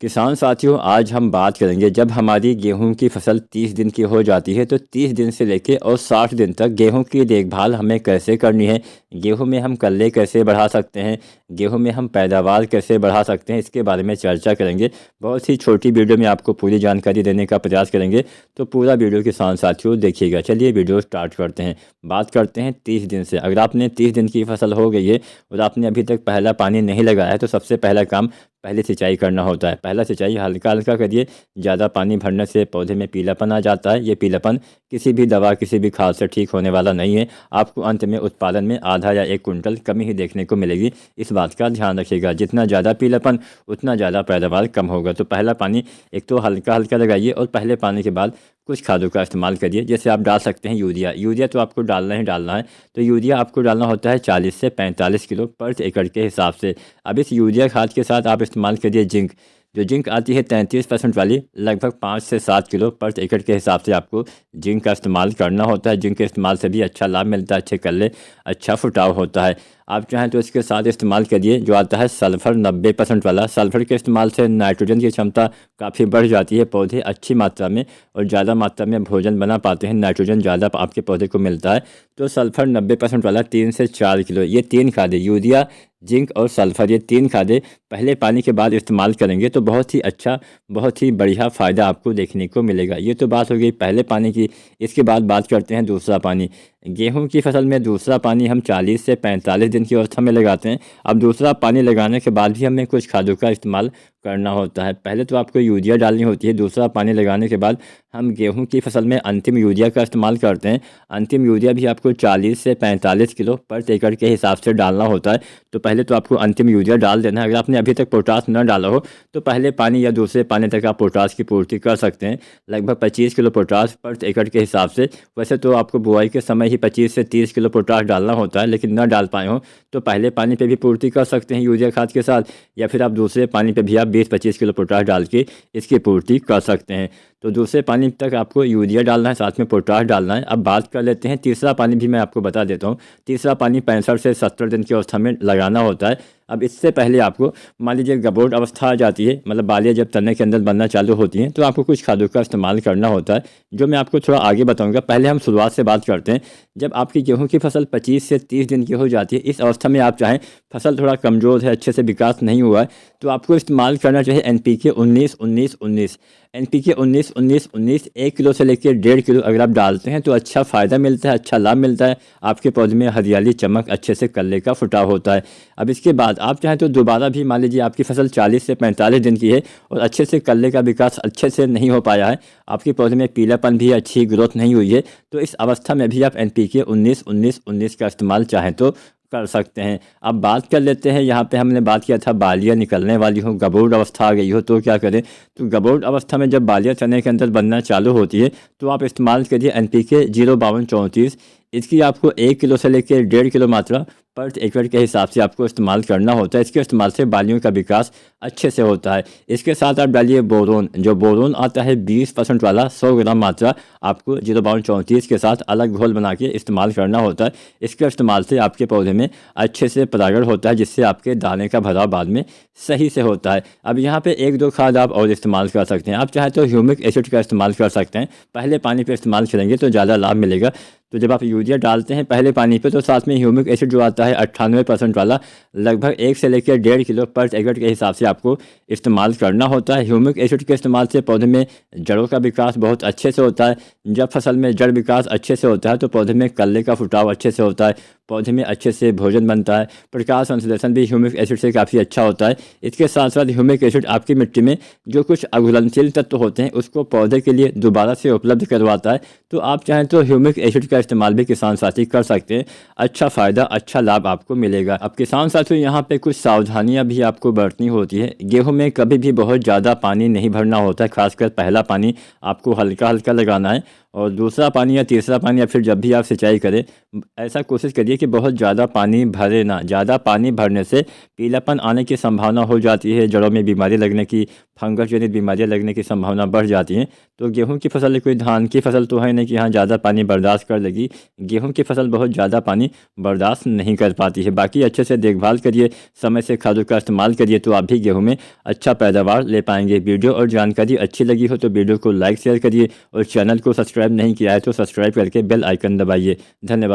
किसान साथियों, आज हम बात करेंगे जब हमारी गेहूं की फसल 30 दिन की हो जाती है तो 30 दिन से लेके और 60 दिन तक गेहूं की देखभाल हमें कैसे करनी है। गेहूं में हम कल्ले कैसे बढ़ा सकते हैं, गेहूं में हम पैदावार कैसे बढ़ा सकते हैं, इसके बारे में चर्चा करेंगे। बहुत ही छोटी वीडियो में आपको पूरी जानकारी देने का प्रयास करेंगे, तो पूरा वीडियो किसान साथियों देखिएगा। चलिए वीडियो स्टार्ट करते हैं। बात करते हैं 30 दिन से। अगर आपने 30 दिन की फसल हो गई है और आपने अभी तक पहला पानी नहीं लगाया है तो सबसे पहला काम पहले सिंचाई करना होता है। पहला सिंचाई हल्का हल्का करिए। ज़्यादा पानी भरने से पौधे में पीलापन आ जाता है। ये पीलापन किसी भी दवा किसी भी खाद से ठीक होने वाला नहीं है। आपको अंत में उत्पादन में आधा या 1 कुंटल कमी ही देखने को मिलेगी। इस बात का ध्यान रखिएगा। जितना ज़्यादा पीलापन उतना ज़्यादा पैदावार कम होगा। तो पहला पानी एक तो हल्का हल्का लगाइए और पहले पानी के बाद कुछ खादों का इस्तेमाल करिए। जैसे आप डाल सकते हैं यूरिया। यूरिया तो आपको डालना ही डालना है। तो यूरिया आपको डालना होता है 40 से 45 किलो पर एकड़ के हिसाब से। अब इस यूरिया खाद के साथ आप इस्तेमाल करिए जिंक। जो जिंक आती है 33% वाली, लगभग 5 से 7 किलो पर एकड़ के हिसाब से आपको जिंक का इस्तेमाल करना होता है। जिंक के इस्तेमाल से भी अच्छा लाभ मिलता है, अच्छे कल्ले, अच्छा फुटाव होता है। आप चाहें तो इसके साथ इस्तेमाल करिए जो आता है सल्फर 90% वाला। सल्फर के इस्तेमाल से नाइट्रोजन की क्षमता काफ़ी बढ़ जाती है। पौधे अच्छी मात्रा में और ज़्यादा मात्रा में भोजन बना पाते हैं। नाइट्रोजन ज़्यादा आपके पौधे को मिलता है। तो सल्फर 90% वाला 3 से 4 किलो, ये 3 खादें, यूरिया, जिंक और सल्फर, ये 3 खादें पहले पानी के बाद इस्तेमाल करेंगे तो बहुत ही अच्छा, बहुत ही बढ़िया फ़ायदा आपको देखने को मिलेगा। ये तो बात हो गई पहले पानी की। इसके बाद बात करते हैं दूसरा पानी। गेहूं की फसल में दूसरा पानी हम 40 से 45 दिन की अवस्था में लगाते हैं। अब दूसरा पानी लगाने के बाद भी हमें कुछ खादों का इस्तेमाल करना होता है। पहले तो आपको यूरिया डालनी होती है। दूसरा पानी लगाने के बाद हम गेहूं की फसल में अंतिम यूरिया का इस्तेमाल करते हैं। अंतिम यूरिया भी आपको 40 से 45 किलो पर एकड़ के हिसाब से डालना होता है। तो पहले तो आपको अंतिम यूरिया डाल देना है। अगर आपने अभी तक पोटास न डाला हो तो पहले पानी या दूसरे पानी तक आप पोटास की पूर्ति कर सकते हैं। लगभग 25 किलो पोटास पर एकड़ के हिसाब से। वैसे तो आपको बुआई के समय 25 से 30 किलो पोटास डालना होता है, लेकिन न डाल पाए हो तो पहले पानी पे भी पूर्ति कर सकते हैं यूरिया खाद के साथ, या फिर आप दूसरे पानी पे भी आप 20-25 किलो पोटास डाल के इसकी पूर्ति कर सकते हैं। तो दूसरे पानी तक आपको यूरिया डालना है, साथ में पोटास डालना है। अब बात कर लेते हैं तीसरा पानी भी मैं आपको बता देता हूँ। तीसरा पानी 65 से 70 दिन की अवस्था में लगाना होता है। अब इससे पहले आपको मान लीजिए गबोट अवस्था आ जाती है, मतलब बालियाँ जब तने के अंदर बनना चालू होती हैं, तो आपको कुछ खादों का इस्तेमाल करना होता है जो मैं आपको थोड़ा आगे बताऊंगा। पहले हम शुरुआत से बात करते हैं। जब आपकी गेहूं की फसल 25 से 30 दिन की हो जाती है, इस अवस्था में आप चाहें, फसल थोड़ा कमज़ोर है, अच्छे से विकास नहीं हुआ है, तो आपको इस्तेमाल करना चाहिए NPK 19-19-19। NPK 19-19-19 1 किलो से लेकर 1.5 किलो अगर आप डालते हैं तो अच्छा फ़ायदा मिलता है, अच्छा लाभ मिलता है। आपके पौधे में हरियाली, चमक, अच्छे से कल्ले का फुटाव होता है। अब इसके बाद आप चाहें तो दोबारा भी, मान लीजिए आपकी फसल 40 से 45 दिन की है और अच्छे से कल्ले का विकास अच्छे से नहीं हो पाया है, आपके पौधे में पीलापन भी, अच्छी ग्रोथ नहीं हुई है, तो इस अवस्था में भी आप NPK 19-19-19 का इस्तेमाल चाहें तो कर सकते हैं। अब बात कर लेते हैं, यहाँ पे हमने बात किया था बालियाँ निकलने वाली हो, गबोट अवस्था आ गई हो तो क्या करें। तो गबोट अवस्था में जब बालियाँ चने के अंदर बनना चालू होती है तो आप इस्तेमाल करिए NPK 052-34। इसकी आपको 1 किलो से लेकर 1.5 किलो मात्रा पर एकड़ के हिसाब से आपको इस्तेमाल करना होता है। इसके इस्तेमाल से बालियों का विकास अच्छे से होता है। इसके साथ आप डालिए बोरोन। जो बोरोन आता है 20% वाला, 100 ग्राम मात्रा आपको 052-34 के साथ अलग घोल बना के इस्तेमाल करना होता है। इसके इस्तेमाल से आपके पौधे में अच्छे से परागण होता है, जिससे आपके दाने का भराव बाद में सही से होता है। अब यहाँ पे 1-2 खाद आप और इस्तेमाल कर सकते हैं। आप चाहे तो ह्यूमिक एसिड का इस्तेमाल कर सकते हैं। पहले पानी पे इस्तेमाल करेंगे तो ज़्यादा लाभ मिलेगा। तो जब आप यूरिया डालते हैं पहले पानी पे तो साथ में ह्यूमिक एसिड जो आता है 98% वाला, लगभग 1 से लेकर 1.5 किलो पर एकड़ के हिसाब से आपको इस्तेमाल करना होता है। ह्यूमिक एसिड के इस्तेमाल से पौधे में जड़ों का विकास बहुत अच्छे से होता है। जब फसल में जड़ विकास अच्छे से होता है तो पौधे में कल्ले का फुटाव अच्छे से होता है, पौधे में अच्छे से भोजन बनता है। प्रकाश संश्लेषण भी ह्यूमिक एसिड से काफ़ी अच्छा होता है। इसके साथ साथ ह्यूमिक एसिड आपकी मिट्टी में जो कुछ अघुलनशील तत्व होते हैं उसको पौधे के लिए दोबारा से उपलब्ध करवाता है। तो आप चाहें तो ह्यूमिक एसिड का इस्तेमाल भी किसान साथी कर सकते हैं। अच्छा फ़ायदा, अच्छा लाभ आपको मिलेगा। अब किसान साथियों, यहाँ पे कुछ सावधानियाँ भी आपको बरतनी होती है। गेहूँ में कभी भी बहुत ज़्यादा पानी नहीं भरना होता है, खासकर पहला पानी आपको हल्का हल्का लगाना है और दूसरा पानी या तीसरा पानी या फिर जब भी आप सिंचाई करें, ऐसा कोशिश करिए कि बहुत ज़्यादा पानी भरे ना। ज़्यादा पानी भरने से पीलापन आने की संभावना हो जाती है, जड़ों में बीमारी लगने की, फंगस जनित बीमारियां लगने की संभावना बढ़ जाती हैं। तो गेहूं की फसल कोई धान की फसल तो है नहीं कि हाँ ज़्यादा पानी बर्दाश्त कर लेगी। गेहूं की फसल बहुत ज़्यादा पानी बर्दाश्त नहीं कर पाती है। बाकी अच्छे से देखभाल करिए, समय से खादों का इस्तेमाल करिए, तो आप भी गेहूं में अच्छा पैदावार ले पाएंगे। वीडियो और जानकारी अच्छी लगी हो तो वीडियो को लाइक शेयर करिए, और चैनल को सब्सक्राइब नहीं किया है तो सब्सक्राइब करके बेल आइकन दबाइए। धन्यवाद।